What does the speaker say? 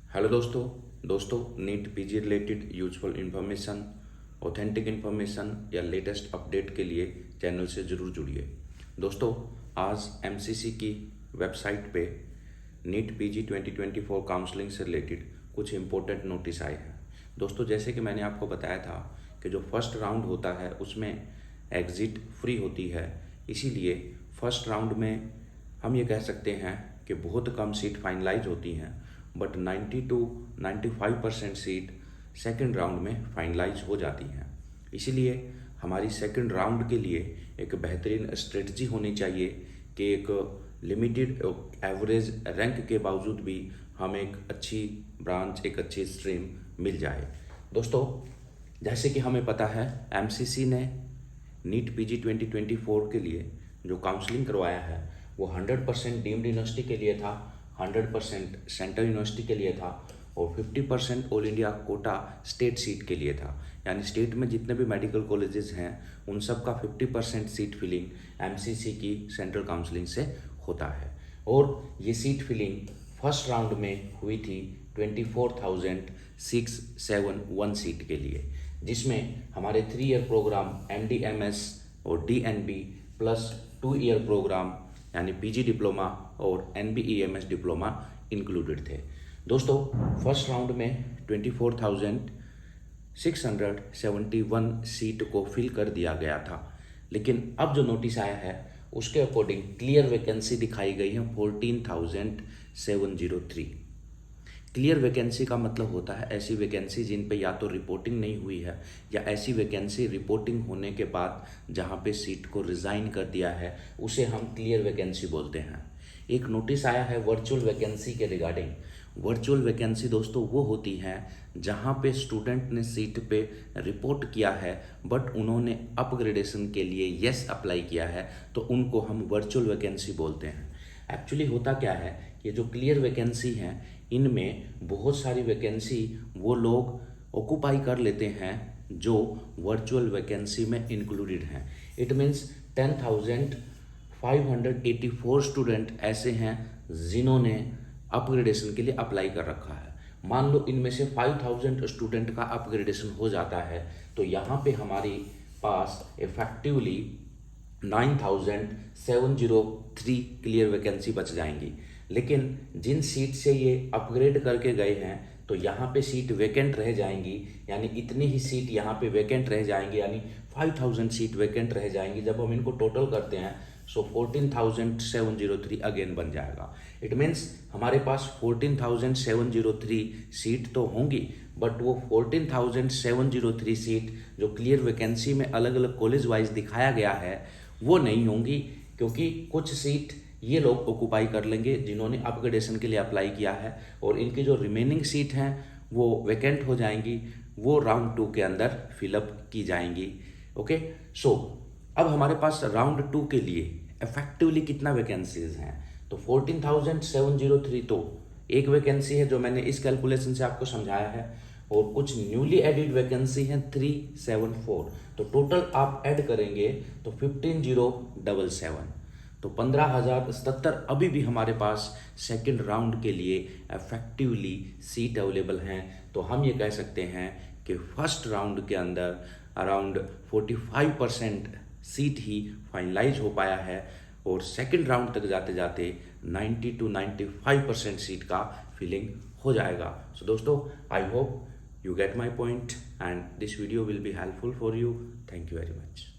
Hello दोस्तों NEET PG related useful information, authentic information या latest update के लिए चैनल से ज़रूर जुड़िए। दोस्तों, आज एमसीसी की वेबसाइट पे नीट पीजी 2024 काउंसलिंग से रिलेटेड कुछ इम्पोर्टेंट नोटिस आए हैं। दोस्तों, जैसे कि मैंने आपको बताया था कि जो फर्स्ट राउंड होता है उसमें एग्ज़िट फ्री होती है, इसीलिए फर्स्ट राउंड में हम ये कह सकते हैं कि बहुत कम सीट फाइनलाइज होती हैं, but 90 to 95% seat second round में फाइनलाइज हो जाती हैं। इसीलिए हमारी सेकंड राउंड के लिए एक बेहतरीन स्ट्रेटजी होनी चाहिए कि एक लिमिटेड एवरेज रैंक के बावजूद भी हमें एक अच्छी ब्रांच, एक अच्छी स्ट्रीम मिल जाए। दोस्तों, जैसे कि हमें पता है एमसीसी ने नीट पीजी 2024 के लिए जो काउंसलिंग करवाया है वो 100% डीम्ड यूनिवर्सिटी के लिए था, 100% सेंट्रल यूनिवर्सिटी के लिए था और 50% all India quota state seat के लिए था। यानी स्टेट में जितने भी मेडिकल कॉलेजेस हैं उन सब का 50% सीट फिलिंग एमसीसी की सेंट्रल काउंसलिंग से होता है। और ये सीट फिलिंग फर्स्ट राउंड में हुई थी 24,671 सीट के लिए, जिसमें हमारे 3 ईयर प्रोग्राम MDMS और DNB प्लस 2 ईयर प्रोग्राम यानी पीजी डिप्लोमा और NBEMS डिप्लोमा इंक्लूडेड थे। दोस्तों, फर्स्ट राउंड में 24,671 सीट को फिल कर दिया गया था, लेकिन अब जो नोटिस आया है उसके अकॉर्डिंग क्लियर वैकेंसी दिखाई गई है 14,703। क्लियर वैकेंसी का मतलब होता है ऐसी वैकेंसी जिन पे या तो रिपोर्टिंग नहीं हुई है या ऐसी वैकेंसी रिपोर्टिंग होने के बाद जहाँ पे सीट को रिज़ाइन कर दिया है, उसे हम क्लियर वैकेंसी बोलते हैं। एक नोटिस आया है वर्चुअल वैकेंसी के रिगार्डिंग। वर्चुअल वैकेंसी दोस्तों वो होती है जहाँ पे स्टूडेंट ने सीट पे रिपोर्ट किया है बट उन्होंने अपग्रेडेशन के लिए येस अप्लाई किया है, तो उनको हम वर्चुअल वैकेंसी बोलते हैं। एक्चुअली होता क्या है, ये जो क्लियर वैकेंसी हैं इनमें बहुत सारी वैकेंसी वो लोग ऑक्यूपाई कर लेते हैं जो वर्चुअल वैकेंसी में इंक्लूडेड हैं। इट मीन्स 10,584 स्टूडेंट ऐसे हैं जिन्होंने अपग्रेडेशन के लिए अप्लाई कर रखा है। मान लो इनमें से 5,000 स्टूडेंट का अपग्रेडेशन हो जाता है, तो यहाँ पे हमारी पास इफेक्टिवली 9,703 क्लियर वैकेंसी बच जाएंगी। लेकिन जिन सीट से ये अपग्रेड करके गए हैं तो यहाँ पे सीट वैकेंट रह जाएंगी, यानी इतनी ही सीट यहाँ पे वैकेंट रह जाएंगी, यानी 5,000 सीट वैकेंट रह जाएंगी। जब हम इनको टोटल करते हैं सो 14,703 अगेन बन जाएगा। इट मीन्स हमारे पास 14,703 सीट तो होंगी, बट वो 14,703 सीट जो क्लियर वैकेंसी में अलग अलग कॉलेज वाइज दिखाया गया है वो नहीं होंगी, क्योंकि कुछ सीट ये लोग ऑक्यूपाई कर लेंगे जिन्होंने अपग्रेडेशन के लिए अप्लाई किया है और इनकी जो रिमेनिंग सीट हैं वो वैकेंट हो जाएंगी, वो राउंड 2 के अंदर फिलअप की जाएंगी। ओके, सो अब हमारे पास राउंड 2 के लिए इफेक्टिवली कितना वैकेंसीज हैं, तो 14,703 तो एक वैकेंसी है जो मैंने इस कैलकुलेशन से आपको समझाया है, और कुछ न्यूली एडिड वैकेंसी हैं 374, तो टोटल आप ऐड करेंगे तो 15,077, तो 15,077 अभी भी हमारे पास सेकंड राउंड के लिए इफेक्टिवली सीट अवेलेबल हैं। तो हम ये कह सकते हैं कि फर्स्ट राउंड के अंदर अराउंड 45% सीट ही फाइनलाइज हो पाया है और सेकंड राउंड तक जाते जाते 90 to 95% सीट का फिलिंग हो जाएगा। सो दोस्तों, I hope you get my point and this video will be helpful for you. Thank you very much.